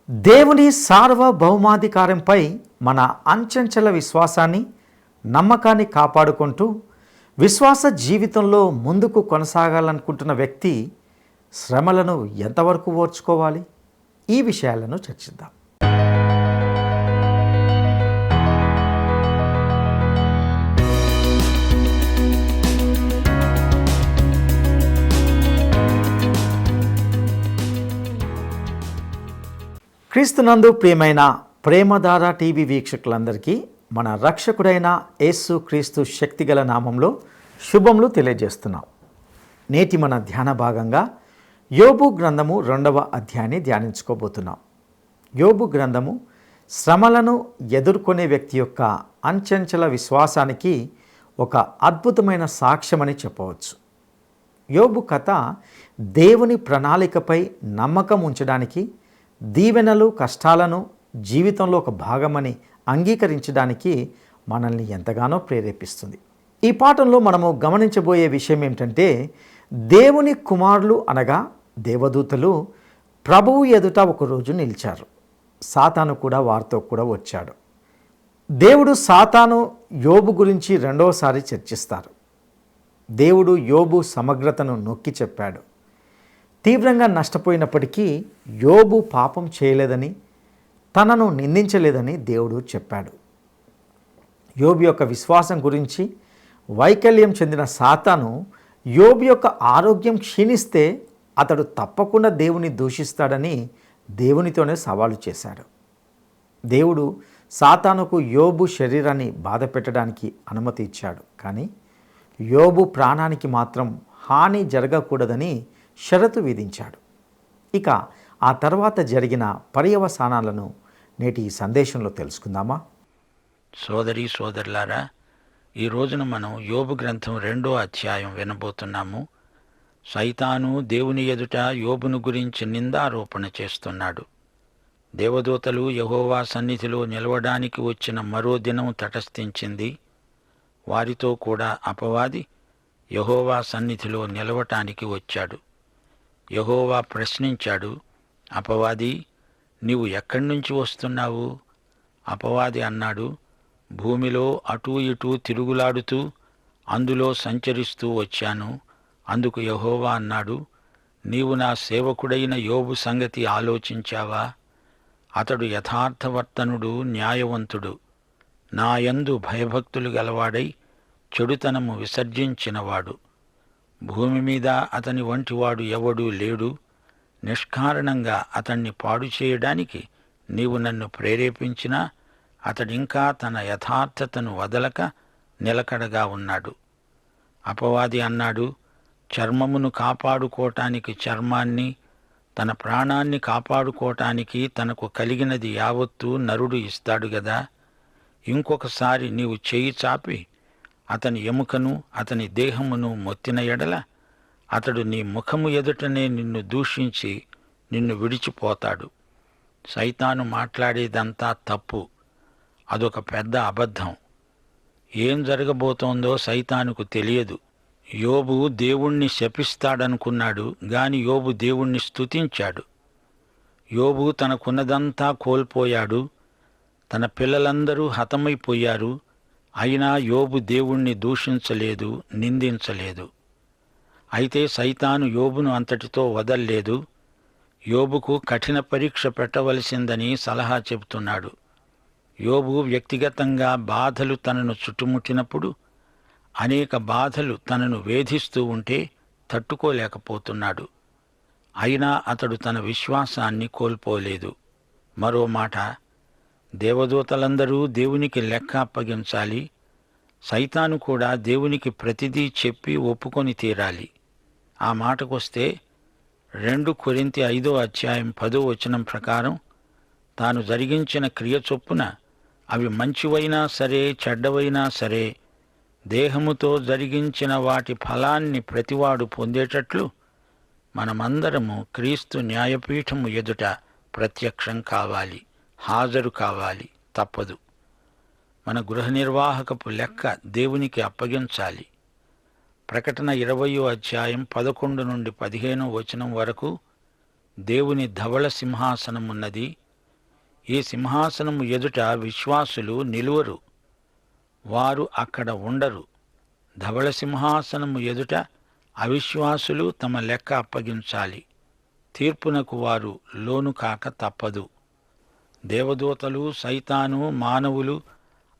దేవుని సార్వభౌమాధికారంపై మన అంచంచల విశ్వాసాన్ని, నమ్మకాన్ని కాపాడుకుంటూ విశ్వాస జీవితంలో ముందుకు కొనసాగాలనుకుంటున్న వ్యక్తి శ్రమలను ఎంతవరకు ఓర్చుకోవాలి? ఈ విషయాలను చర్చిద్దాం. క్రీస్తునందు ప్రియమైన ప్రేమధార టీవీ వీక్షకులందరికీ మన రక్షకుడైన యేసు క్రీస్తు శక్తిగల నామంలో శుభములు తెలియజేస్తున్నాం. నేటి మన ధ్యాన భాగంగా యోబు గ్రంథము 2వ అధ్యాయాన్ని ధ్యానించుకోబోతున్నాం. యోబు గ్రంథము శ్రమలను ఎదుర్కొనే వ్యక్తి యొక్క అంచంచల విశ్వాసానికి ఒక అద్భుతమైన సాక్ష్యమని చెప్పవచ్చు. యోబు కథ దేవుని ప్రణాళికపై నమ్మకం ఉంచడానికి, దీవెనలు కష్టాలను జీవితంలో ఒక భాగమని అంగీకరించడానికి మనల్ని ఎంతగానో ప్రేరేపిస్తుంది. ఈ పాఠంలో మనము గమనించబోయే విషయం ఏమిటంటే, దేవుని కుమారులు అనగా దేవదూతలు ప్రభువు ఎదుట ఒకరోజు నిలిచారు. సాతాను కూడా వారితో కూడా వచ్చాడు. దేవుడు సాతాను యోబు గురించి రెండవసారి చర్చిస్తారు. దేవుడు యోబు సమగ్రతను నొక్కి చెప్పాడు. తీవ్రంగా నష్టపోయినప్పటికీ యోబు పాపం చేయలేదని, తనను నిందించలేదని దేవుడు చెప్పాడు. యోబు యొక్క విశ్వాసం గురించి వైకల్యం చెందిన సాతాను యోబు యొక్క ఆరోగ్యం క్షీణిస్తే అతడు తప్పకుండా దేవుని దూషిస్తాడని దేవునితోనే సవాలు చేశాడు. దేవుడు సాతానుకు యోబు శరీరాన్ని బాధ పెట్టడానికి అనుమతి ఇచ్చాడు. కానీ యోబు ప్రాణానికి మాత్రం హాని జరగకూడదని షరతు విధించాడు. ఇక ఆ తర్వాత జరిగిన పర్యవసానాలను నేటి ఈ సందేశంలో తెలుసుకుందామా? సోదరి సోదరులారా, ఈ రోజున మనం యోబు గ్రంథం 2వ అధ్యాయం వినబోతున్నాము. సైతాను దేవుని ఎదుట యోబును గురించి నిందారోపణ చేస్తున్నాడు. దేవదూతలు యెహోవా సన్నిధిలో నిలవడానికి వచ్చిన మరో దినం తటస్థించింది. వారితో కూడా అపవాది యెహోవా సన్నిధిలో నిలవటానికి వచ్చాడు. యెహోవా ప్రశ్నించాడు, అపవాది, నీవు ఎక్కడి నుంచి వస్తున్నావు? అపవాది అన్నాడు, భూమిలో అటూ ఇటూ తిరుగులాడుతూ అందులో సంచరిస్తూ వచ్చాను. అందుకు యెహోవా అన్నాడు, నీవు నా సేవకుడైన యోబు సంగతి ఆలోచించావా? అతడు యథార్థవర్తనుడు, న్యాయవంతుడు, నా యందు భయభక్తులు గలవాడై చెడుతనము విసర్జించినవాడు. భూమి మీద అతని వంటివాడు ఎవడూ లేడు. నిష్కారణంగా అతన్ని పాడు చేయడానికి నీవు నన్ను ప్రేరేపించినా అతడింకా తన యథార్థతను వదలక నిలకడగా ఉన్నాడు. అపవాది అన్నాడు, చర్మమును కాపాడుకోవటానికి చర్మాన్ని, తన ప్రాణాన్ని కాపాడుకోవటానికి తనకు కలిగినది యావత్తూ నరుడు ఇస్తాడు గదా. ఇంకొకసారి నీవు చేయి చాపి అతని ఎముకను, అతని దేహమును మొత్తిన ఎడల అతడు నీ ముఖము ఎదుటనే నిన్ను దూషించి నిన్ను విడిచిపోతాడు. సైతాను మాట్లాడేదంతా తప్పు. అదొక పెద్ద అబద్ధం. ఏం జరగబోతోందో సైతానుకు తెలియదు. యోబు దేవుణ్ణి శపిస్తాడనుకున్నాడు, గాని యోబు దేవుణ్ణి స్తుతించాడు. యోబు తనకున్నదంతా కోల్పోయాడు. తన పిల్లలందరూ హతమైపోయారు. అయినా యోబు దేవుణ్ణి దూషించలేదు, నిందించలేదు. అయితే సైతాను యోబును అంతటితో వదల్లేదు. యోబుకు కఠిన పరీక్ష పెట్టవలసిందని సలహా చెబుతున్నాడు. యోబు వ్యక్తిగతంగా బాధలు తనను చుట్టుముట్టినప్పుడు, అనేక బాధలు తనను వేధిస్తూ ఉంటే తట్టుకోలేకపోతున్నాడు. అయినా అతడు తన విశ్వాసాన్ని కోల్పోలేదు. మరో మాట, దేవదూతలందరూ దేవునికి లెక్క అప్పగించాలి. సైతాను కూడా దేవునికి ప్రతిదీ చెప్పి ఒప్పుకొని తీరాలి. ఆ మాటకొస్తే 2 కొరింథీ 5వ అధ్యాయం 10వ వచనం ప్రకారం, తాను జరిగించిన క్రియ చొప్పున అవి మంచివైనా సరే చెడ్డవైనా సరే దేహముతో జరిగించిన వాటి ఫలాన్ని ప్రతివాడు పొందేటట్లు మనమందరము క్రీస్తు న్యాయపీఠము ఎదుట ప్రత్యక్షం కావాలి, హాజరు కావాలి. తప్పదు. మన గృహ నిర్వాహకపు లెక్క దేవునికి అప్పగించాలి. ప్రకటన 20వ అధ్యాయం 11 నుండి 15వ వచనం వరకు దేవుని ధవళ సింహాసనమున్నది, ఈ సింహాసనము ఎదుట విశ్వాసులు నిలువరు, వారు అక్కడ ఉండరు. ధవళ సింహాసనము ఎదుట అవిశ్వాసులు తమ లెక్క అప్పగించాలి. తీర్పునకు వారు లోను కాక తప్పదు. దేవదూతలు, సైతాను, మానవులు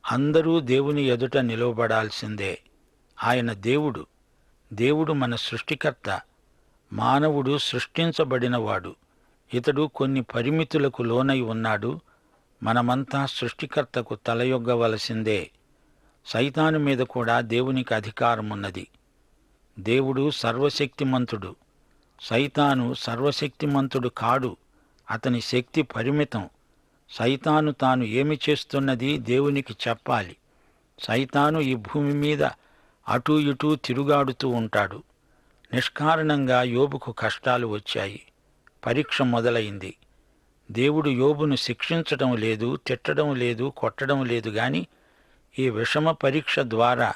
అందరూ దేవుని ఎదుట నిలవబడాల్సిందే. ఆయన దేవుడు. దేవుడు మన సృష్టికర్త. మానవుడు సృష్టించబడినవాడు. ఇతడు కొన్ని పరిమితులకు లోనై ఉన్నాడు. మనమంతా సృష్టికర్తకు తలయొగ్గవలసిందే. సైతాను మీద కూడా దేవునికి అధికారమున్నది. దేవుడు సర్వశక్తిమంతుడు. సైతాను సర్వశక్తిమంతుడు కాడు. అతని శక్తి పరిమితం. సైతాను తాను ఏమి చేస్తున్నది దేవునికి చెప్పాలి. సైతాను ఈ భూమి మీద అటూ ఇటూ తిరుగాడుతూ ఉంటాడు. నిష్కారణంగా యోబుకు కష్టాలు వచ్చాయి. పరీక్ష మొదలైంది. దేవుడు యోబును శిక్షించడం లేదు, తిట్టడం లేదు, కొట్టడం లేదు. గాని ఈ విషమ పరీక్ష ద్వారా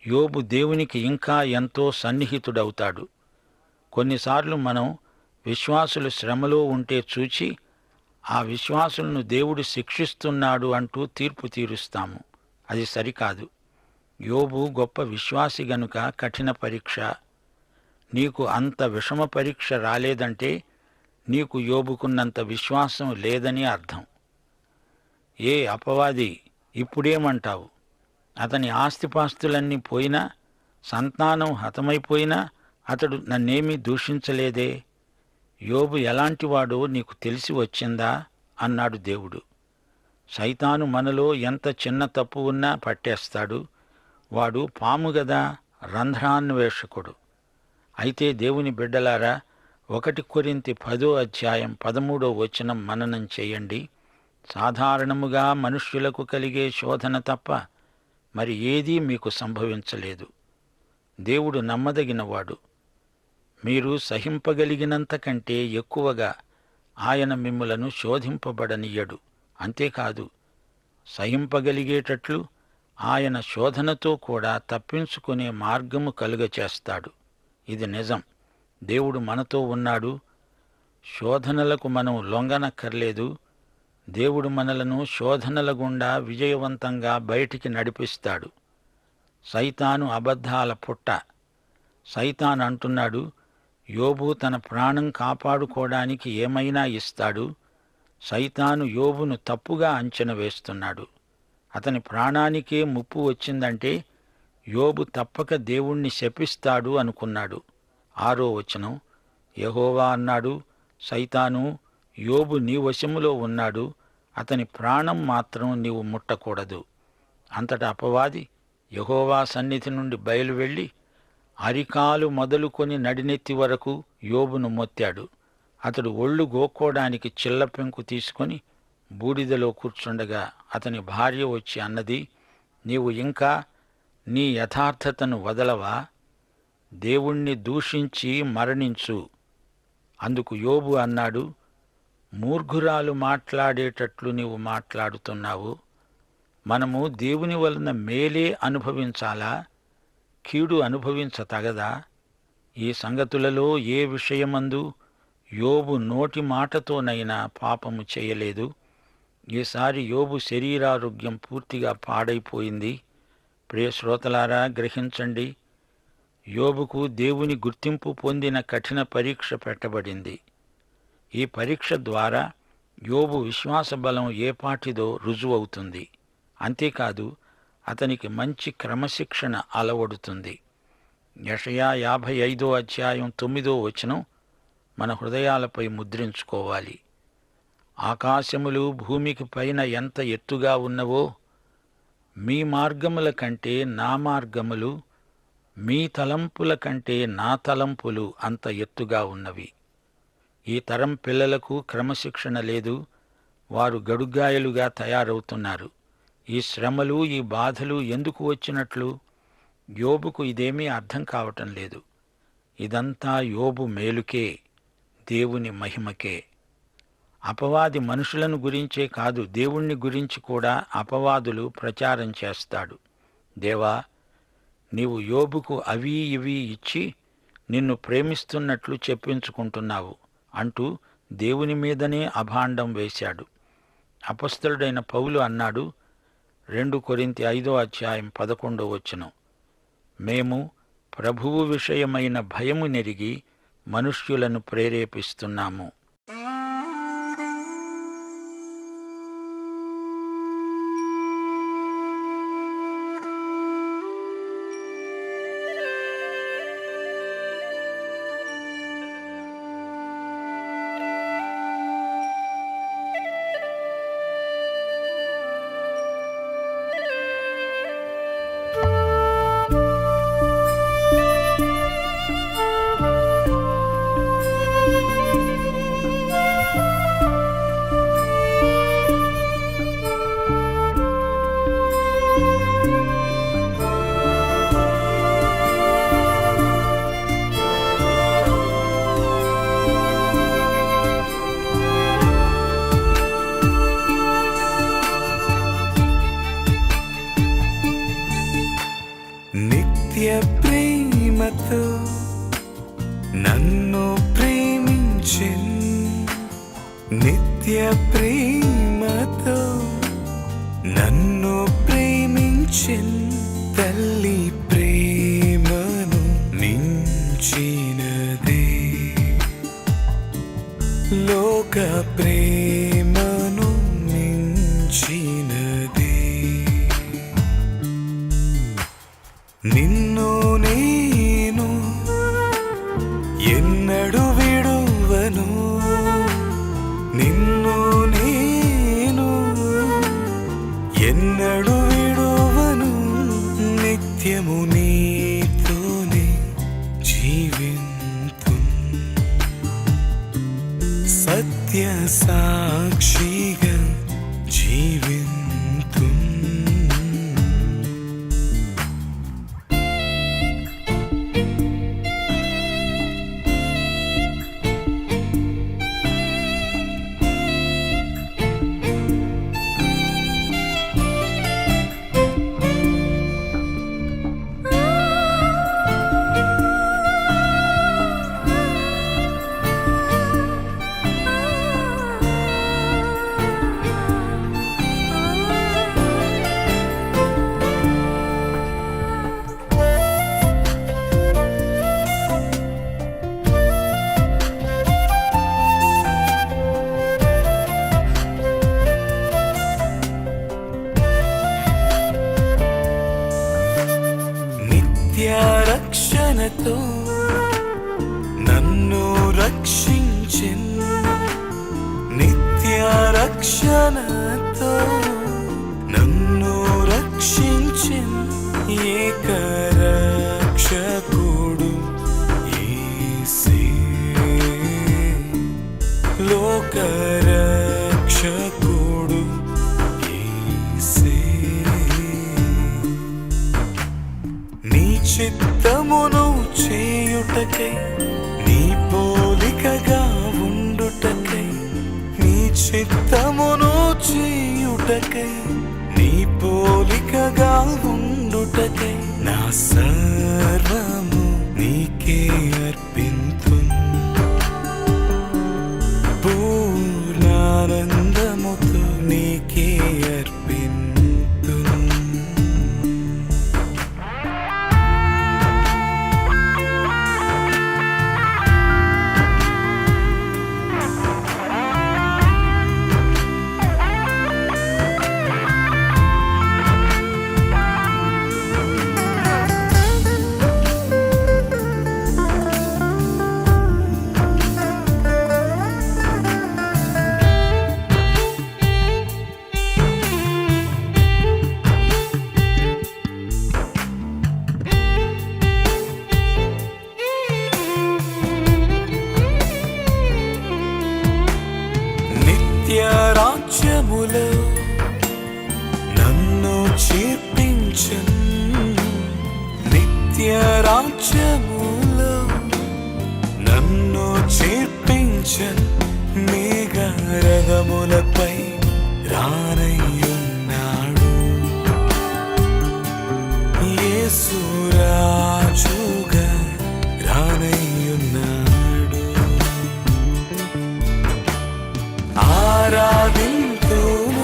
యోబు దేవునికి ఇంకా ఎంతో సన్నిహితుడవుతాడు. కొన్నిసార్లు మనం విశ్వాసులు శ్రమలో ఉంటే చూచి ఆ విశ్వాసులను దేవుడు శిక్షిస్తున్నాడు అంటూ తీర్పు తీరుస్తాము. అది సరికాదు. యోబు గొప్ప విశ్వాసి గనుక కఠిన పరీక్ష. నీకు అంత విషమ పరీక్ష రాలేదంటే నీకు యోబుకున్నంత విశ్వాసం లేదని అర్థం. ఏ అపవాది ఇప్పుడేమంటావు? అతని ఆస్తిపాస్తులన్నీ పోయినా, సంతానం హతమైపోయినా అతడు నన్నేమీ దూషించలేదే. యోబు ఎలాంటివాడో నీకు తెలిసి వచ్చిందా అన్నాడు దేవుడు. సైతాను మనలో ఎంత చిన్న తప్పు ఉన్నా పట్టేస్తాడు. వాడు పాము గదా, రంధ్రాన్వేషకుడు. అయితే దేవుని బిడ్డలారా, 1 కొరింథీ 10:13 మననం చేయండి. సాధారణముగా మనుష్యులకు కలిగే శోధన తప్ప మరి ఏదీ మీకు సంభవించలేదు. దేవుడు నమ్మదగినవాడు. మీరు సహింపగలిగినంత కంటే ఎక్కువగా ఆయన మిమ్ములను శోధింపబడనియ్యడు. అంతేకాదు, సహింపగలిగేటట్లు ఆయన శోధనతో కూడా తప్పించుకునే మార్గము కలుగచేస్తాడు. ఇది నిజం. దేవుడు మనతో ఉన్నాడు. శోధనలకు మనం లొంగనక్కర్లేదు. దేవుడు మనలను శోధనల గుండా విజయవంతంగా బయటికి నడిపిస్తాడు. సైతాను అబద్ధాల పుట్ట. సైతాను అంటున్నాడు, యోబు తన ప్రాణం కాపాడుకోవడానికి ఏమైనా ఇస్తాడు. సైతాను యోబును తప్పుగా అంచనా వేస్తున్నాడు. అతని ప్రాణానికే ముప్పు వచ్చిందంటే యోబు తప్పక దేవుణ్ణి శపిస్తాడు అనుకున్నాడు. 6వ వచనం, యెహోవా అన్నాడు, సైతాను, యోబు నీ వశములో ఉన్నాడు. అతని ప్రాణం మాత్రం నీవు ముట్టకూడదు. అంతటా అపవాది యెహోవా సన్నిధి నుండి బయలువెళ్ళి అరికాలు మొదలుకొని నడినెత్తి వరకు యోబును మొత్తాడు. అతడు ఒళ్ళు గోక్కోడానికి చిల్లపెంకు తీసుకొని బూడిదలో కూర్చుండగా అతని భార్య వచ్చి అన్నది, నీవు ఇంకా నీ యథార్థతను వదలవా? దేవుణ్ణి దూషించి మరణించు. అందుకు యోబు అన్నాడు, మూర్ఘురాలు మాట్లాడేటట్లు నీవు మాట్లాడుతున్నావు. మనము దేవుని వలన మేలే అనుభవించాలా, కీడు అనుభవించతగదా? ఈ సంగతులలో ఏ విషయమందు యోబు నోటి మాటతోనైనా పాపము చేయలేదు. ఈసారి యోబు శరీరారోగ్యం పూర్తిగా పాడైపోయింది. ప్రియ శ్రోతలారా, గ్రహించండి. యోబుకు దేవుని గుర్తింపు పొందిన కఠిన పరీక్ష పెట్టబడింది. ఈ పరీక్ష ద్వారా యోబు విశ్వాస బలం ఏపాటిదో రుజువవుతుంది. అంతేకాదు, అతనికి మంచి క్రమశిక్షణ అలవడుతుంది. యెషయా 55:9 మన హృదయాలపై ముద్రించుకోవాలి. ఆకాశములు భూమికి పైన ఎంత ఎత్తుగా ఉన్నవో, మీ మార్గముల కంటే నా మార్గములు, మీ తలంపుల కంటే నా తలంపులు అంత ఎత్తుగా ఉన్నవి. ఈ తరం పిల్లలకు క్రమశిక్షణ లేదు. వారు గడుగ్గాయలుగా తయారవుతున్నారు. ఈ శ్రమలు, ఈ బాధలు ఎందుకు వచ్చినట్లు? యోబుకు ఇదేమీ అర్థం కావటం లేదు. ఇదంతా యోబు మేలుకే, దేవుని మహిమకే. అపవాది మనుషులను గురించే కాదు, దేవుణ్ణి గురించి కూడా అపవాదులు ప్రచారం చేస్తాడు. దేవా, నీవు యోబుకు అవి ఇవి ఇచ్చి నిన్ను ప్రేమిస్తున్నట్లు చెప్పించుకుంటున్నావు అంటూ దేవుని మీదనే అభాండం వేశాడు. అపొస్తలుడైన పౌలు అన్నాడు, 2 కొరింథీ 5:11, మేము ప్రభువు విషయమైన భయము నెరిగి మనుష్యులను ప్రేరేపిస్తున్నాము. నిత్య ప్రేమతో నన్ను ప్రేమించిన్, నిత్య ప్రేమతో నన్ను ప్రేమించిన్, తల్లి ప్రేమను మించినదే, లోక ప్రేమను మించినదే. నిన్ను నేను ఎన్నడు విడువను, నిన్ను నేను ఎన్నడు విడువను, నిత్యము నీతోనే జీవింతున్, సత్య సాక్షిగా జీవింతున్. రక్షణతో నన్ను రక్షించిన్, నిత్య రక్షణతో నన్ను రక్షించిన్, ఏక రక్షకుడు యేసే, లోక రక్షకుడు యేసే. నీ చిత్తమును చేయుటకై, నీ పోలికగా ఉండుటకై, నీ చిత్తమును చేయుటకై, నీ పోలికగా ఉండుటకై, నా సర్వము నీకే అర్పింతున్, పూర్ణానందముతో నీకే అర్పింతున్. రాజ్యములో నన్ను చేర్పించన్, నిత్య రాజ్యములో నన్ను చేర్పించన్, మేఘరథములపై రానయ్యున్నాడు, యేసు రాజుగా రానయ్యున్నాడు. ఆరాధింతును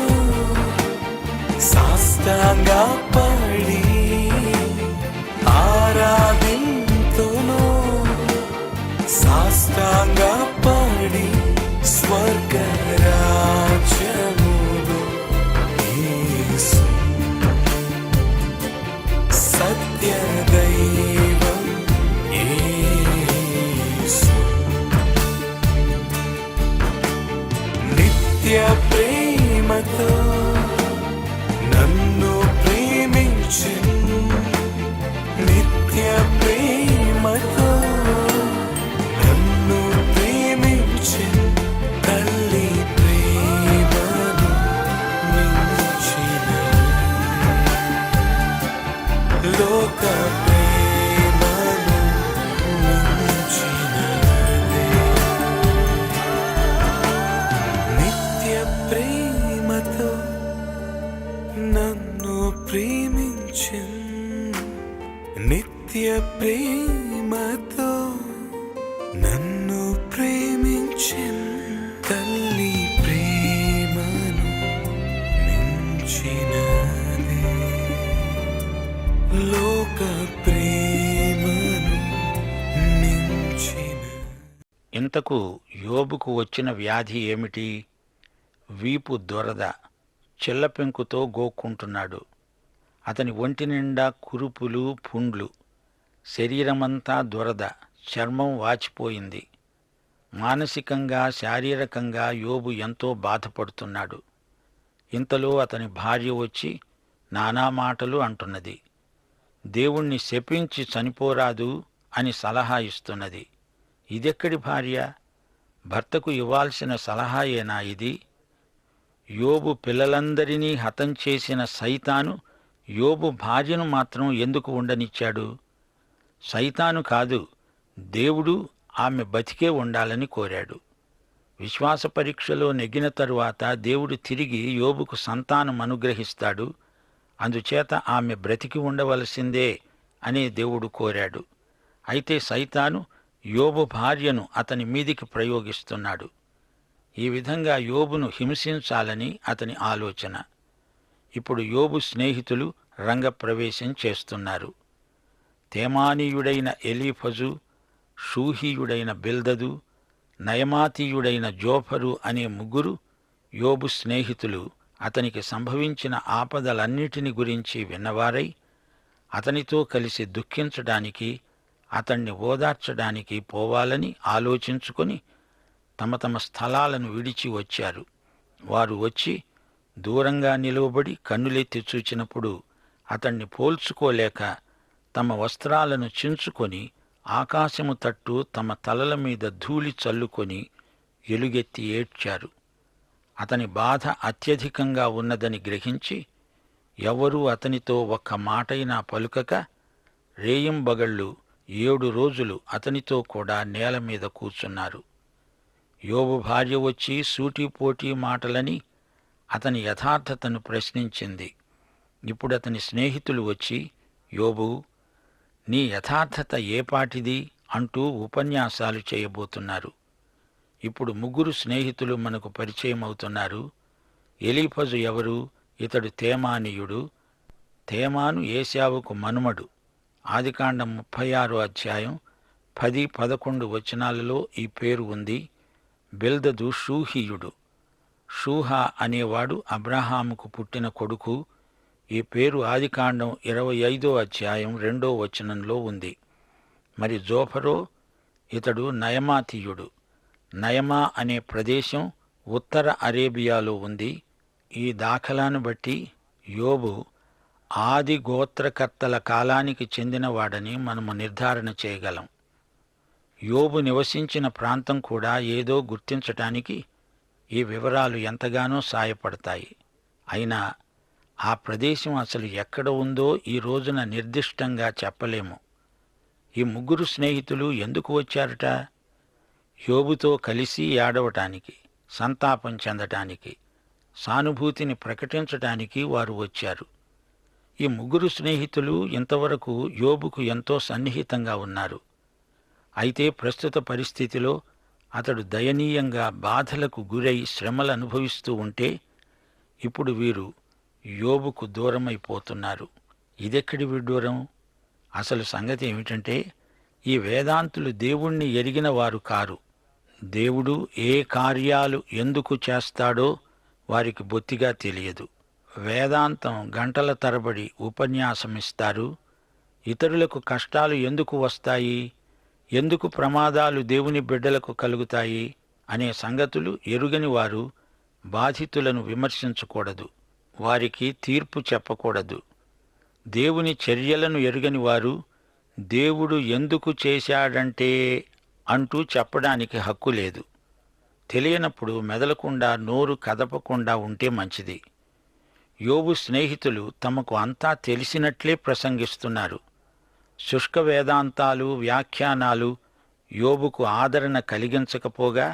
నన్ను ప్రేమించెన్ నిత్య ప్రేమతో నన్ను ప్రేమించెన్ తల్లి ప్రేమను మించినది లోక ప్రేమను మించిన. ఇంతకు యోబుకు వచ్చిన వ్యాధి ఏమిటి? వీపు దొరద, చిల్లపెంకుతో గోక్కుంటున్నాడు. అతని ఒంటి నిండా కురుపులు, పుండ్లు, శరీరమంతా దురద, చర్మం వాచిపోయింది. మానసికంగా, శారీరకంగా యోబు ఎంతో బాధపడుతున్నాడు. ఇంతలో అతని భార్య వచ్చి నానా మాటలు అంటున్నది. దేవుణ్ణి శపించి చనిపోరాదు అని సలహా ఇస్తున్నది. ఇదెక్కడి భార్య? భర్తకు ఇవ్వాల్సిన సలహాయేనా ఇది? యోబు పిల్లలందరినీ హతం చేసిన సైతాను యోబు భార్యను మాత్రం ఎందుకు ఉండనిచ్చాడు? సైతాను కాదు, దేవుడు ఆమె బతికే ఉండాలని కోరాడు. విశ్వాస పరీక్షలో నెగ్గిన తరువాత దేవుడు తిరిగి యోబుకు సంతానం అనుగ్రహిస్తాడు. అందుచేత ఆమె బ్రతికి ఉండవలసిందే అని దేవుడు కోరాడు. అయితే సైతాను యోబు భార్యను అతని మీదికి ప్రయోగిస్తున్నాడు. ఈ విధంగా యోబును హింసించాలని అతని ఆలోచన. ఇప్పుడు యోబు స్నేహితులు రంగప్రవేశం చేస్తున్నారు. తేమానీయుడైన ఎలీఫజు, షూహీయుడైన బిల్దదు, నయమాతీయుడైన జోఫరు అనే ముగ్గురు యోబు స్నేహితులు అతనికి సంభవించిన ఆపదలన్నిటిని గురించి విన్నవారై అతనితో కలిసి దుఃఖించడానికి, అతణ్ణి ఓదార్చడానికి పోవాలని ఆలోచించుకొని తమ తమ స్థలాలను విడిచి వచ్చారు. వారు వచ్చి దూరంగా నిలువబడి కన్నులెత్తి చూచినప్పుడు అతణ్ణి పోల్చుకోలేక తమ వస్త్రాలను చించుకొని ఆకాశము తట్టు తమ తలల మీద ధూళి చల్లుకొని ఎలుగెత్తి ఏడ్చారు. అతని బాధ అత్యధికంగా ఉన్నదని గ్రహించి ఎవరూ అతనితో ఒక్క మాటైనా పలుకక రేయింబగళ్ళు 7 రోజులు అతనితో కూడా నేల మీద కూర్చున్నారు. యోబు భార్య వచ్చి సూటిపోటీ మాటలని అతని యథార్థతను ప్రశ్నించింది. ఇప్పుడు అతని స్నేహితులు వచ్చి, యోబు, నీ యథార్థత ఏపాటిది అంటూ ఉపన్యాసాలు చేయబోతున్నారు. ఇప్పుడు ముగ్గురు స్నేహితులు మనకు పరిచయం అవుతున్నారు. ఎలీఫజు ఎవరు? ఇతడు తేమానీయుడు. తేమాను ఏశావుకు మనుమడు. ఆదికాండం 36 అధ్యాయం 10-11 వచనాలలో ఈ పేరు ఉంది. బిల్దదు షూహీయుడు. షూహా అనేవాడు అబ్రహాముకు పుట్టిన కొడుకు. ఈ పేరు ఆదికాండం 25 అధ్యాయం 2వ వచనంలో ఉంది. మరి జోఫరో? ఇతడు నయమాతీయుడు. నయమా అనే ప్రదేశం ఉత్తర అరేబియాలో ఉంది. ఈ దాఖలాను బట్టి యోబు ఆది గోత్రకర్తల కాలానికి చెందినవాడని మనము నిర్ధారణ చేయగలం. యోబు నివసించిన ప్రాంతం కూడా ఏదో గుర్తించటానికి ఈ వివరాలు ఎంతగానో సాయపడతాయి. అయినా ఆ ప్రదేశం అసలు ఎక్కడ ఉందో ఈ రోజున నిర్దిష్టంగా చెప్పలేము. ఈ ముగ్గురు స్నేహితులు ఎందుకు వచ్చారట? యోబుతో కలిసి ఏడవటానికి, సంతాపం చెందటానికి, సానుభూతిని ప్రకటించటానికి వారు వచ్చారు. ఈ ముగ్గురు స్నేహితులు ఇంతవరకు యోబుకు ఎంతో సన్నిహితంగా ఉన్నారు. అయితే ప్రస్తుత పరిస్థితిలో అతడు దయనీయంగా బాధలకు గురై శ్రమలు అనుభవిస్తూ ఉంటే ఇప్పుడు వీరు యోబుకు దూరమైపోతున్నారు. ఇదెక్కడి విడ్డూరం? అసలు సంగతి ఏమిటంటే ఈ వేదాంతులు దేవుణ్ణి ఎరిగిన వారు కారు. దేవుడు ఏ కార్యాలు ఎందుకు చేస్తాడో వారికి బొత్తిగా తెలియదు. వేదాంతం గంటల తరబడి ఉపన్యాసమిస్తారు. ఇతరులకు కష్టాలు ఎందుకు వస్తాయి, ఎందుకు ప్రమాదాలు దేవుని బిడ్డలకు కలుగుతాయి అనే సంగతులు ఎరుగని వారు బాధితులను విమర్శించకూడదు, వారికి తీర్పు చెప్పకూడదు. దేవుని చర్యలను ఎరుగని వారు దేవుడు ఎందుకు చేశాడంటే అంటూ చెప్పడానికి హక్కు లేదు. తెలియనప్పుడు మెదలకుండా నోరు కదపకుండా ఉంటే మంచిది. యోబు స్నేహితులు తమకు అంతా తెలిసినట్లే ప్రసంగిస్తున్నారు. శుష్క వేదాంతాలు, వ్యాఖ్యానాలు యోబుకు ఆదరణ కలిగించకపోగా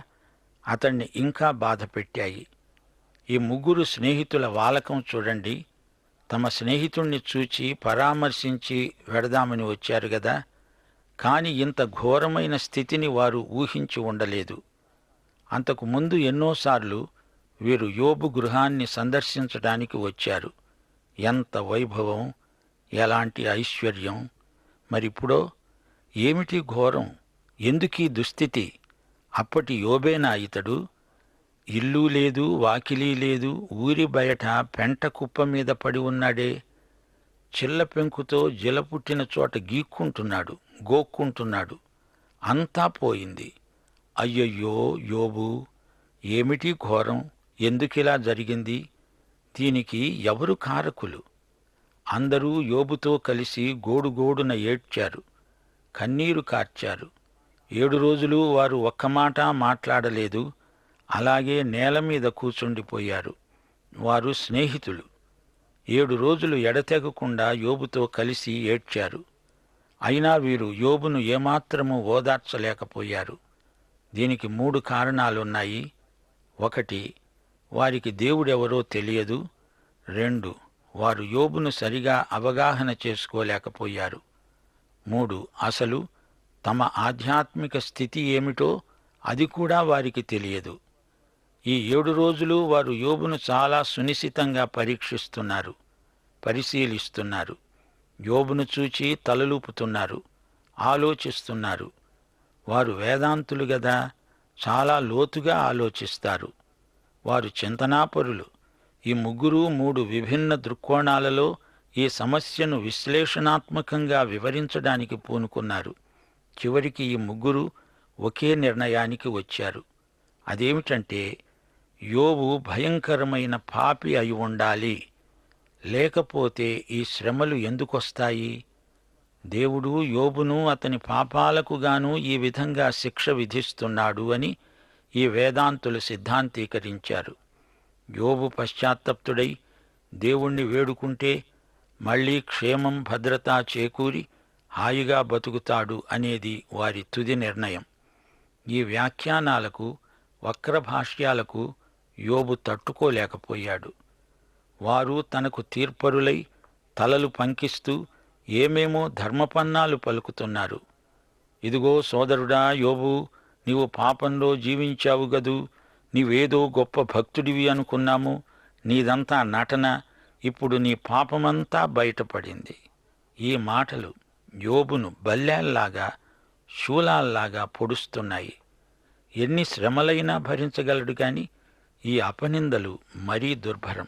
అతణ్ణి ఇంకా బాధపెట్టాయి. ఈ ముగ్గురు స్నేహితుల వాలకం చూడండి. తమ స్నేహితుణ్ణి చూచి పరామర్శించి వెడదామని వచ్చారు గదా. కాని ఇంత ఘోరమైన స్థితిని వారు ఊహించి ఉండలేదు. అంతకు ముందు ఎన్నోసార్లు వీరు యోబు గృహాన్ని సందర్శించడానికి వచ్చారు. ఎంత వైభవం, ఎలాంటి ఐశ్వర్యం! మరిప్పుడో ఏమిటి ఘోరం, ఎందుకీ దుస్థితి? అప్పటి యోబేనా ఇతడు? ఇల్లు లేదు, వాకిలీ లేదు, ఊరి బయట పెంట కుప్ప మీద పడి ఉన్నాడే. చిల్ల పెంకుతో జిలపుట్టిన చోట గీక్కుంటున్నాడు, గోక్కుంటున్నాడు. అంతా పోయింది. అయ్యయ్యో యోబు, ఏమిటి ఘోరం, ఎందుకిలా జరిగింది? దీనికి ఎవరు కారకులు? అందరూ యోబుతో కలిసి గోడుగోడున ఏడ్చారు, కన్నీరు కార్చారు. 7 రోజులు వారు ఒక్క మాట మాట్లాడలేదు. అలాగే నేల మీద కూచుండిపోయారు. వారు స్నేహితులు. 7 రోజులు ఎడతెగకుండా యోబుతో కలిసి ఏడ్చారు. అయినా వీరు యోబును ఏమాత్రమూ ఓదార్చలేకపోయారు. దీనికి 3 కారణాలున్నాయి. 1, వారికి దేవుడెవరో తెలియదు. 2, వారు యోబును సరిగా అవగాహన చేసుకోలేకపోయారు. 3, అసలు తమ ఆధ్యాత్మిక స్థితి ఏమిటో అది కూడా వారికి తెలియదు. ఈ 7 రోజులు వారు యోబును చాలా సునిశితంగా పరీక్షిస్తున్నారు, పరిశీలిస్తున్నారు. యోబును చూచి తలలూపుతున్నారు, ఆలోచిస్తున్నారు. వారు వేదాంతులు గదా, చాలా లోతుగా ఆలోచిస్తారు. వారు చింతనాపరులు. ఈ ముగ్గురు 3 విభిన్న దృక్కోణాలలో ఈ సమస్యను విశ్లేషణాత్మకంగా వివరించడానికి పూనుకున్నారు. చివరికి ఈ ముగ్గురు ఒకే నిర్ణయానికి వచ్చారు. అదేమిటంటే, యోబు భయంకరమైన పాపి అయి ఉండాలి, లేకపోతే ఈ శ్రమలు ఎందుకొస్తాయి? దేవుడు యోబును అతని పాపాలకు గాను ఈ విధంగా శిక్ష విధిస్తున్నాడు అని ఈ వేదాంతులు సిద్ధాంతీకరించారు. యోబు పశ్చాత్తప్తుడై దేవుణ్ణి వేడుకుంటే మళ్లీ క్షేమం, భద్రత చేకూరి హాయిగా బతుకుతాడు అనేది వారి తుది నిర్ణయం. ఈ వ్యాఖ్యానాలకు, వక్రభాష్యాలకు యోబు తట్టుకోలేకపోయాడు. వారు తనకు తీర్పరులై తలలు పంకిస్తూ ఏమేమో ధర్మపన్నాలు పలుకుతున్నారు. ఇదిగో సోదరుడా యోబు, నీవు పాపంలో జీవించావు గదూ, నీవేదో గొప్ప భక్తుడివి అనుకున్నాము, నీదంతా నటన, ఇప్పుడు నీ పాపమంతా బయటపడింది. ఈ మాటలు యోబును బల్లేల్లాగా, శూలాల్లాగా పొడుస్తున్నాయి. ఎన్ని శ్రమలైనా భరించగలడు గాని ఈ అపనిందలు మరీ దుర్భరం.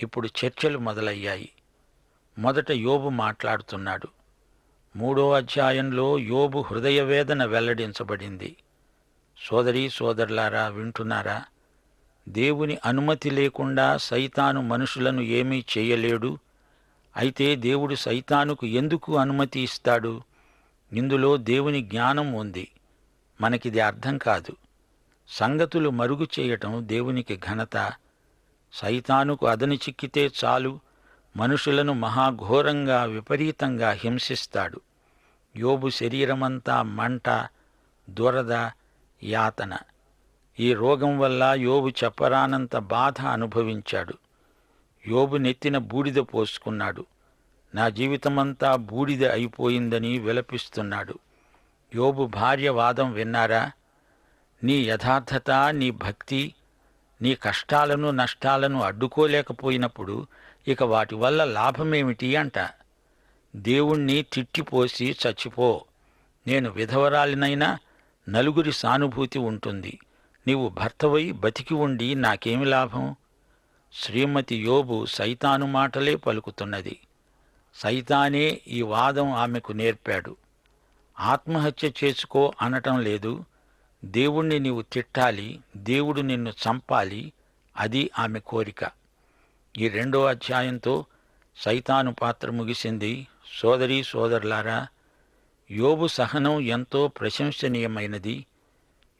ఇప్పుడు చర్చలు మొదలయ్యాయి. మొదట యోబు మాట్లాడుతున్నాడు. 3వ అధ్యాయంలో యోబు హృదయవేదన వెల్లడించబడింది. సోదరీ సోదరులారా, వింటున్నారా? దేవుని అనుమతి లేకుండా సైతాను మనుషులను ఏమీ చేయలేడు. అయితే దేవుడు సైతానుకు ఎందుకు అనుమతి ఇస్తాడు? ఇందులో దేవుని జ్ఞానం ఉంది. మనకిది అర్థం కాదు. సంగతులు మరుగు చేయటం దేవునికి ఘనత. సైతానుకు అదని చిక్కితే చాలు, మనుషులను మహాఘోరంగా, విపరీతంగా హింసిస్తాడు. యోబు శరీరమంతా మంట, దురద, యాతన. ఈ రోగం వల్ల యోబు చెప్పరానంత బాధ అనుభవించాడు. యోబు నెత్తిన బూడిద పోసుకున్నాడు. నా జీవితమంతా బూడిద అయిపోయిందని విలపిస్తున్నాడు. యోబు భార్య వాదం విన్నారా? నీ యథార్థత, నీ భక్తి, నీ కష్టాలను, నష్టాలను అడ్డుకోలేకపోయినప్పుడు ఇక వాటి వల్ల లాభమేమిటి అంట. దేవుణ్ణి తిట్టిపోసి చచ్చిపో. నేను విధవరాలినైనా నలుగురి సానుభూతి ఉంటుంది. నీవు భర్తవై బతికి ఉండి నాకేమి లాభం? శ్రీమతి యోబు సైతాను మాటలే పలుకుతున్నది. సైతానే ఈ వాదం ఆమెకు నేర్పాడు. ఆత్మహత్య చేసుకో అనటం లేదు. దేవుణ్ణి నీవు తిట్టాలి, దేవుడు నిన్ను చంపాలి, అది ఆమె కోరిక. ఈ 2వ అధ్యాయంతో సైతాను పాత్ర ముగిసింది. సోదరీ సోదరులారా, యోబు సహనం ఎంతో ప్రశంసనీయమైనది.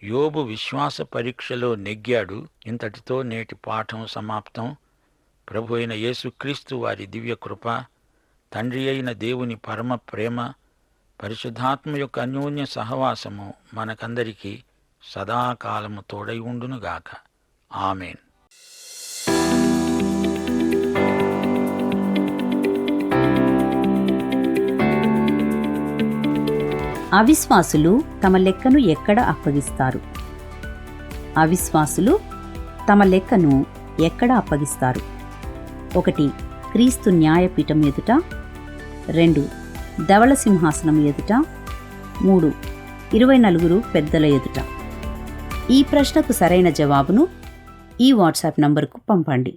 యోబు విశ్వాస పరీక్షలో నెగ్గాడు. ఇంతటితో నేటి పాఠం సమాప్తం. ప్రభు అయిన యేసుక్రీస్తు వారి దివ్య కృప, తండ్రి అయిన దేవుని పరమ ప్రేమ, పరిశుద్ధాత్మ యొక్క అన్యోన్య సహవాసము మనకందరికీ సదాకాలము తోడై ఉండునుగాక. ఆమేన్. అవిశ్వాసులు తమ లెక్కను ఎక్కడ అప్పగిస్తారు? అవిశ్వాసులు తమ లెక్కను ఎక్కడ అప్పగిస్తారు? 1. క్రీస్తు న్యాయపీఠం ఎదుట. 2. ధవళ సింహాసనం ఎదుట. 3. 24 పెద్దల ఎదుట. ఈ ప్రశ్నకు సరైన జవాబును ఈ వాట్సాప్ నంబర్కు పంపండి.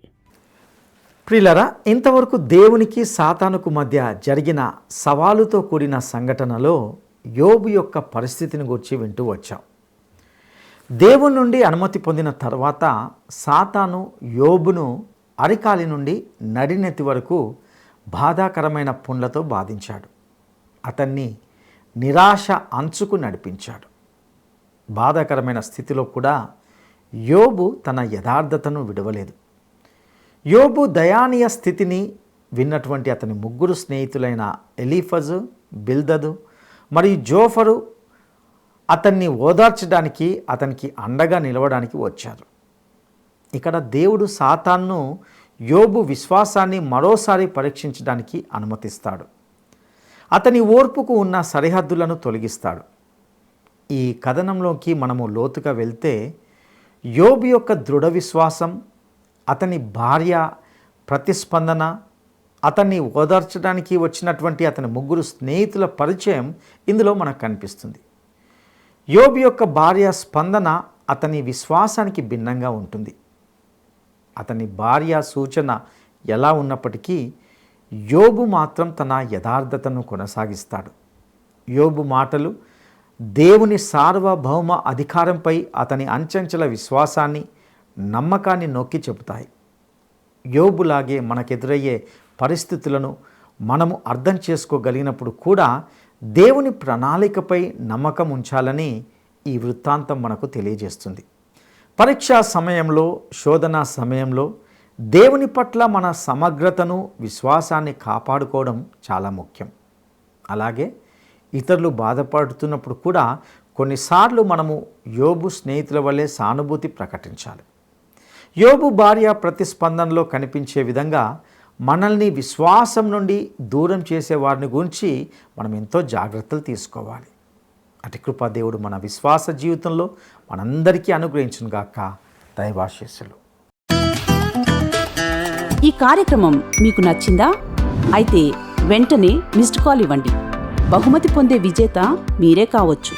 ప్రియులారా, ఇంతవరకు దేవునికి సాతానుకు మధ్య జరిగిన సవాలుతో కూడిన సంఘటనలో యోబు యొక్క పరిస్థితిని గురించి వింటూ వచ్చాం. దేవుని నుండి అనుమతి పొందిన తర్వాత సాతాను యోబును అరికాలి నుండి నడినెత్తి వరకు బాధాకరమైన పుండ్లతో బాధించాడు. అతన్ని నిరాశ అంచుకు నడిపించాడు. బాధాకరమైన స్థితిలో కూడా యోబు తన యథార్థతను విడవలేదు. యోబు దయానీయ స్థితిని విన్నటువంటి అతని 3 స్నేహితులైన ఎలీఫజు, బిల్దదు మరియు జోఫరు అతన్ని ఓదార్చడానికి, అతనికి అండగా నిలవడానికి వచ్చారు. ఇక్కడ దేవుడు సాతాన్ను యోబు విశ్వాసాన్ని మరోసారి పరీక్షించడానికి అనుమతిస్తాడు. అతని ఓర్పుకు ఉన్న సరిహద్దులను తొలగిస్తాడు. ఈ కథనంలోకి మనము లోతుగా వెళ్తే యోబు యొక్క దృఢ విశ్వాసం, అతని భార్య ప్రతిస్పందన, అతన్ని ఓదార్చడానికి వచ్చినటువంటి అతని 3 స్నేహితుల పరిచయం ఇందులో మనకు కనిపిస్తుంది. యోబు యొక్క భార్య స్పందన అతని విశ్వాసానికి భిన్నంగా ఉంటుంది. అతని భార్య సూచన ఎలా ఉన్నప్పటికీ యోబు మాత్రం తన యథార్థతను కొనసాగిస్తాడు. యోబు మాటలు దేవుని సార్వభౌమ అధికారంపై అతని అంచంచల విశ్వాసాన్ని, నమ్మకాన్ని నొక్కి చెబుతాయి. యోబులాగే మనకెదురయ్యే పరిస్థితులను మనము అర్థం చేసుకోగలిగినప్పుడు కూడా దేవుని ప్రణాళికపై నమ్మకం ఉంచాలని ఈ వృత్తాంతం మనకు తెలియజేస్తుంది. పరీక్షా సమయంలో, శోధన సమయంలో దేవుని పట్ల మన సమగ్రతను, విశ్వాసాన్ని కాపాడుకోవడం చాలా ముఖ్యం. అలాగే ఇతరులు బాధపడుతున్నప్పుడు కూడా కొన్నిసార్లు మనము యోబు స్నేహితుల వల్లే సానుభూతి ప్రకటించాలి. యోబు భార్య ప్రతిస్పందనలో కనిపించే విధంగా మనల్ని విశ్వాసం నుండి దూరం చేసే వారిని గురించి మనం ఎంతో జాగ్రత్తలు తీసుకోవాలి. అటు కృపా దేవుడు మన విశ్వాస జీవితంలో మనందరికీ అనుగ్రహించును గాక. దైవాశీస్సులు. ఈ కార్యక్రమం మీకు నచ్చిందా? అయితే వెంటనే మిస్డ్ కాల్ ఇవ్వండి. బహుమతి పొందే విజేత మీరే కావచ్చు.